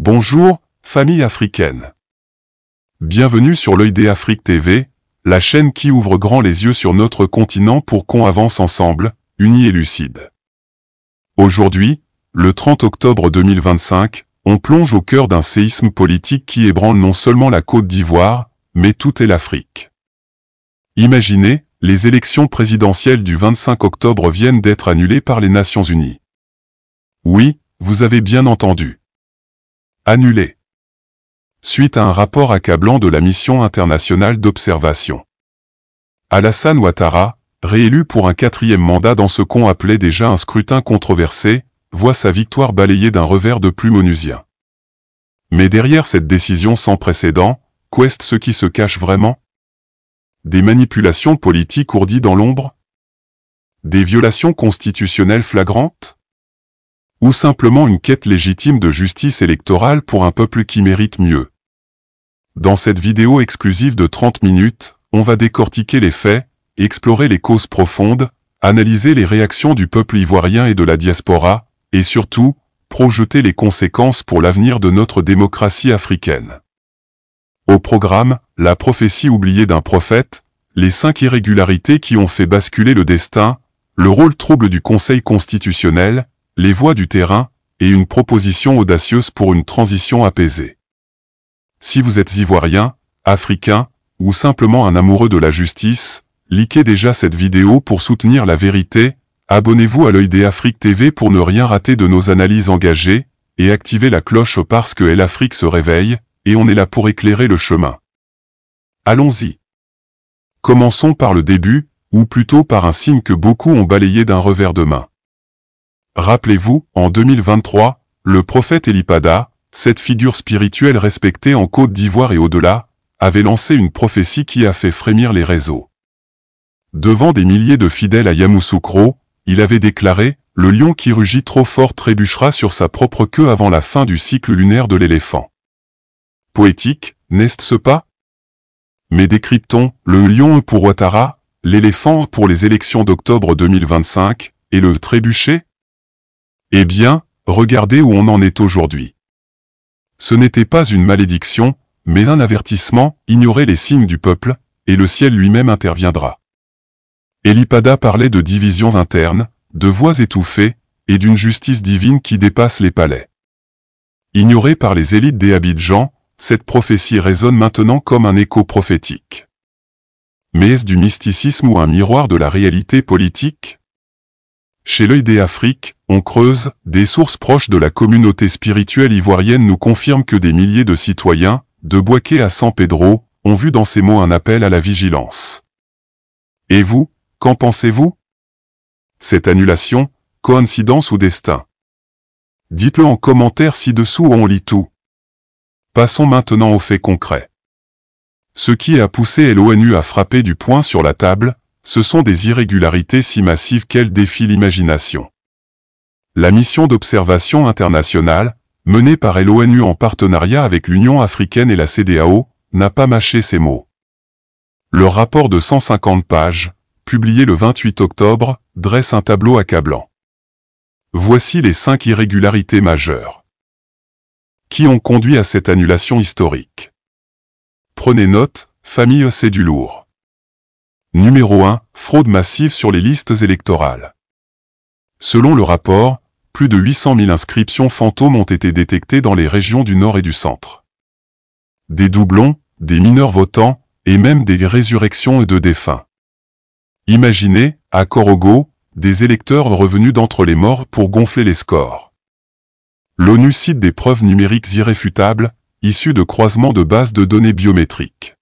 Bonjour, famille africaine. Bienvenue sur l'Œil des Afrique TV, la chaîne qui ouvre grand les yeux sur notre continent pour qu'on avance ensemble, unis et lucides. Aujourd'hui, le 30 octobre 2025, on plonge au cœur d'un séisme politique qui ébranle non seulement la Côte d'Ivoire, mais toute l'Afrique. Imaginez, les élections présidentielles du 25 octobre viennent d'être annulées par les Nations Unies. Oui, vous avez bien entendu. Annulées. Suite à un rapport accablant de la mission internationale d'observation. Alassane Ouattara, réélu pour un 4e mandat dans ce qu'on appelait déjà un scrutin controversé, voit sa victoire balayée d'un revers de plume onusien. Mais derrière cette décision sans précédent, qu'est ce qui se cache vraiment? Des manipulations politiques ourdies dans l'ombre? Des violations constitutionnelles flagrantes? Ou simplement une quête légitime de justice électorale pour un peuple qui mérite mieux? Dans cette vidéo exclusive de 30 minutes, on va décortiquer les faits, explorer les causes profondes, analyser les réactions du peuple ivoirien et de la diaspora, et surtout, projeter les conséquences pour l'avenir de notre démocratie africaine. Au programme, la prophétie oubliée d'un prophète, les 5 irrégularités qui ont fait basculer le destin, le rôle trouble du Conseil constitutionnel, les voix du terrain, et une proposition audacieuse pour une transition apaisée. Si vous êtes ivoirien, africain, ou simplement un amoureux de la justice, likez déjà cette vidéo pour soutenir la vérité, abonnez-vous à l'Œil des Afrique TV pour ne rien rater de nos analyses engagées, et activez la cloche parce que l'Afrique se réveille, et on est là pour éclairer le chemin. Allons-y. Commençons par le début, ou plutôt par un signe que beaucoup ont balayé d'un revers de main. Rappelez-vous, en 2023, le prophète Elipada, cette figure spirituelle respectée en Côte d'Ivoire et au-delà, avait lancé une prophétie qui a fait frémir les réseaux. Devant des milliers de fidèles à Yamoussoukro, il avait déclaré « Le lion qui rugit trop fort trébuchera sur sa propre queue avant la fin du cycle lunaire de l'éléphant ». Poétique, n'est-ce pas? Mais décryptons, le lion pour Ouattara, l'éléphant pour les élections d'octobre 2025, et le trébuchet? Eh bien, regardez où on en est aujourd'hui. Ce n'était pas une malédiction, mais un avertissement, ignorez les signes du peuple, et le ciel lui-même interviendra. Elipada parlait de divisions internes, de voix étouffées, et d'une justice divine qui dépasse les palais. Ignorée par les élites des Abidjan, cette prophétie résonne maintenant comme un écho prophétique. Mais est-ce du mysticisme ou un miroir de la réalité politique? Chez l'Œil des Afrique, on creuse, des sources proches de la communauté spirituelle ivoirienne nous confirment que des milliers de citoyens, de Bouaké à San Pedro, ont vu dans ces mots un appel à la vigilance. Et vous, qu'en pensez-vous? Cette annulation, coïncidence ou destin? Dites-le en commentaire ci-dessous ou on lit tout. Passons maintenant aux faits concrets. Ce qui a poussé l'ONU à frapper du poing sur la table, ce sont des irrégularités si massives qu'elles défient l'imagination. La mission d'observation internationale, menée par l'ONU en partenariat avec l'Union africaine et la CEDEAO, n'a pas mâché ces mots. Le rapport de 150 pages, publié le 28 octobre, dresse un tableau accablant. Voici les 5 irrégularités majeures qui ont conduit à cette annulation historique. Prenez note, famille, c'est du lourd. Numéro 1, fraude massive sur les listes électorales. Selon le rapport, plus de 800 000 inscriptions fantômes ont été détectées dans les régions du Nord et du Centre. Des doublons, des mineurs votants, et même des résurrections de défunts. Imaginez, à Korogo, des électeurs revenus d'entre les morts pour gonfler les scores. L'ONU cite des preuves numériques irréfutables, issues de croisements de bases de données biométriques.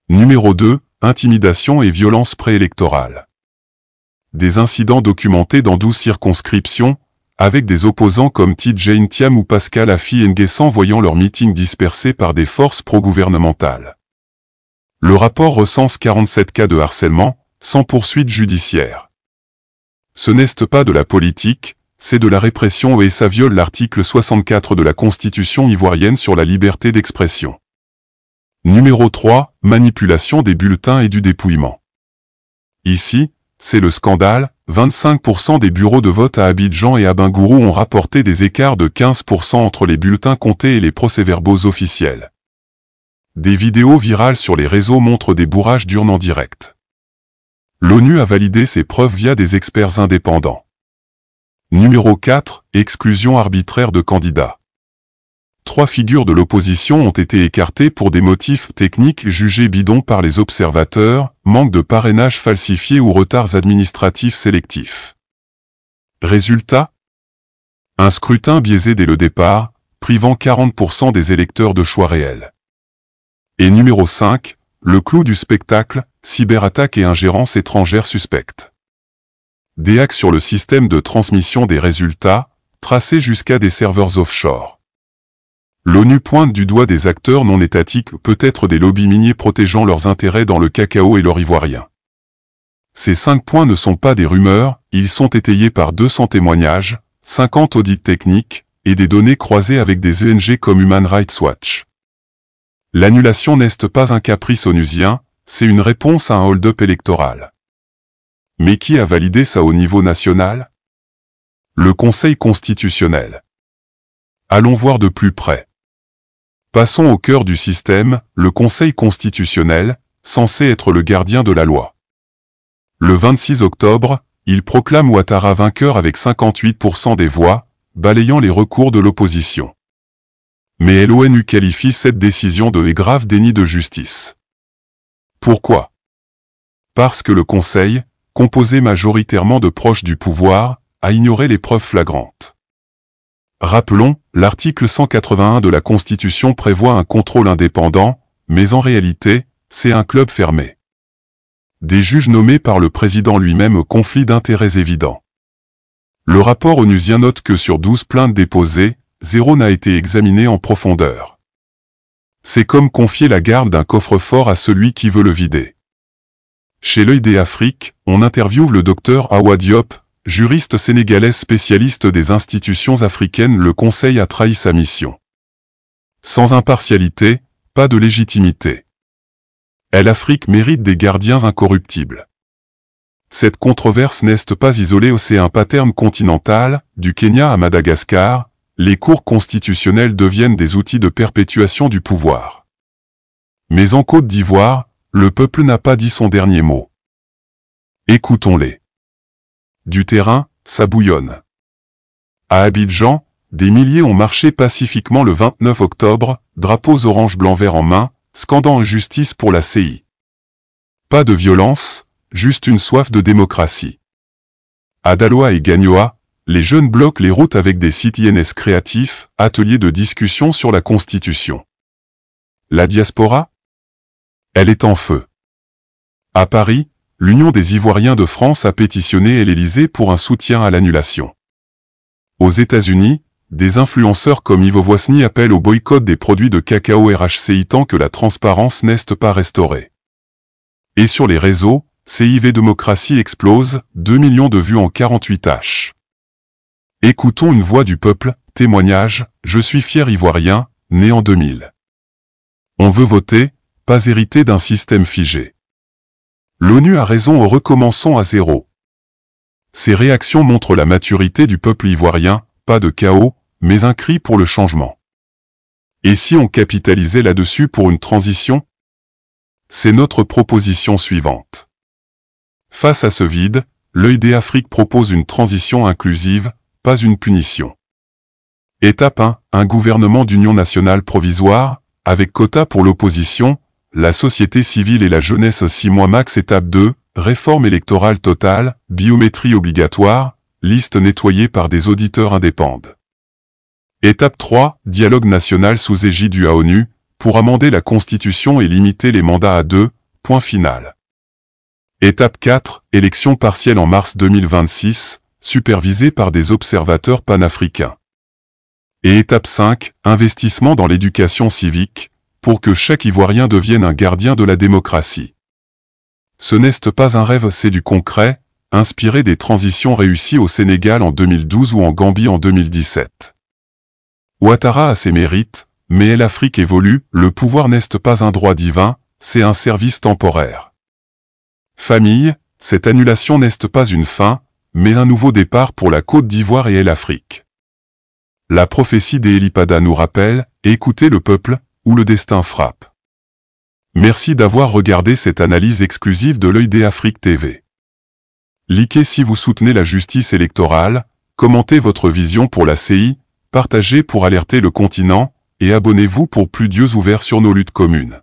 Numéro 2, intimidation et violence préélectorale. Des incidents documentés dans 12 circonscriptions, avec des opposants comme Tidjane Thiam ou Pascal Affi N'Guessan voyant leurs meetings dispersés par des forces pro-gouvernementales. Le rapport recense 47 cas de harcèlement, sans poursuite judiciaire. Ce n'est pas de la politique, c'est de la répression et ça viole l'article 64 de la Constitution ivoirienne sur la liberté d'expression. Numéro 3, manipulation des bulletins et du dépouillement. Ici, c'est le scandale. 25% des bureaux de vote à Abidjan et à Bingourou ont rapporté des écarts de 15% entre les bulletins comptés et les procès-verbaux officiels. Des vidéos virales sur les réseaux montrent des bourrages d'urnes en direct. L'ONU a validé ces preuves via des experts indépendants. Numéro 4. Exclusion arbitraire de candidats. 3 figures de l'opposition ont été écartées pour des motifs techniques jugés bidons par les observateurs, manque de parrainage falsifié ou retards administratifs sélectifs. Résultat ? Un scrutin biaisé dès le départ, privant 40% des électeurs de choix réels. Et numéro 5, le clou du spectacle, cyberattaque et ingérence étrangère suspecte. Des hacks sur le système de transmission des résultats, tracés jusqu'à des serveurs offshore. L'ONU pointe du doigt des acteurs non étatiques, peut-être des lobbies miniers protégeant leurs intérêts dans le cacao et l'or ivoirien. Ces 5 points ne sont pas des rumeurs, ils sont étayés par 200 témoignages, 50 audits techniques, et des données croisées avec des ONG comme Human Rights Watch. L'annulation n'est pas un caprice onusien, c'est une réponse à un hold-up électoral. Mais qui a validé ça au niveau national? Le Conseil constitutionnel. Allons voir de plus près. Passons au cœur du système, le Conseil constitutionnel, censé être le gardien de la loi. Le 26 octobre, il proclame Ouattara vainqueur avec 58% des voix, balayant les recours de l'opposition. Mais l'ONU qualifie cette décision de grave déni de justice. Pourquoi? Parce que le Conseil, composé majoritairement de proches du pouvoir, a ignoré les preuves flagrantes. Rappelons, l'article 181 de la Constitution prévoit un contrôle indépendant, mais en réalité, c'est un club fermé. Des juges nommés par le président lui-même au conflit d'intérêts évident. Le rapport onusien note que sur 12 plaintes déposées, 0 n'a été examiné en profondeur. C'est comme confier la garde d'un coffre-fort à celui qui veut le vider. Chez l'Œil des Afriques, on interviewe le docteur Awa Diop, juriste sénégalais spécialiste des institutions africaines. Le Conseil a trahi sa mission. Sans impartialité, pas de légitimité. L'Afrique mérite des gardiens incorruptibles. Cette controverse n'est pas isolée, c'est un pattern continental, du Kenya à Madagascar, les cours constitutionnels deviennent des outils de perpétuation du pouvoir. Mais en Côte d'Ivoire, le peuple n'a pas dit son dernier mot. Écoutons-les. Du terrain, ça bouillonne. À Abidjan, des milliers ont marché pacifiquement le 29 octobre, drapeaux orange blanc vert en main, scandant injustice pour la CI. Pas de violence, juste une soif de démocratie. À Daloa et Gagnoa, les jeunes bloquent les routes avec des citoyennes créatifs, ateliers de discussion sur la Constitution. La diaspora? Elle est en feu. À Paris, l'Union des Ivoiriens de France a pétitionné l'Élysée pour un soutien à l'annulation. Aux États-Unis, des influenceurs comme Ivo Voisny appellent au boycott des produits de cacao RHCI tant que la transparence n'est pas restaurée. Et sur les réseaux, CIV Démocratie explose, 2 millions de vues en 48h. Écoutons une voix du peuple, témoignage, je suis fier Ivoirien, né en 2000. On veut voter, pas hériter d'un système figé. L'ONU a raison, recommençons à zéro. Ces réactions montrent la maturité du peuple ivoirien, pas de chaos, mais un cri pour le changement. Et si on capitalisait là-dessus pour une transition? C'est notre proposition suivante. Face à ce vide, l'Œil des Afriques propose une transition inclusive, pas une punition. Étape 1, un gouvernement d'union nationale provisoire, avec quota pour l'opposition, la société civile et la jeunesse 6 mois max. Étape 2, réforme électorale totale, biométrie obligatoire, liste nettoyée par des auditeurs indépendants. Étape 3, dialogue national sous égide du ONU, pour amender la Constitution et limiter les mandats à 2, point final. Étape 4, élection partielle en mars 2026, supervisée par des observateurs panafricains. Et étape 5, investissement dans l'éducation civique, pour que chaque Ivoirien devienne un gardien de la démocratie. Ce n'est pas un rêve, c'est du concret, inspiré des transitions réussies au Sénégal en 2012 ou en Gambie en 2017. Ouattara a ses mérites, mais l'Afrique évolue, le pouvoir n'est pas un droit divin, c'est un service temporaire. Famille, cette annulation n'est pas une fin, mais un nouveau départ pour la Côte d'Ivoire et l'Afrique. La prophétie d'Elipada nous rappelle, écoutez le peuple, ou le destin frappe. Merci d'avoir regardé cette analyse exclusive de l'Œil d'Afrique TV. Likez si vous soutenez la justice électorale, commentez votre vision pour la CI, partagez pour alerter le continent, et abonnez-vous pour plus d'yeux ouverts sur nos luttes communes.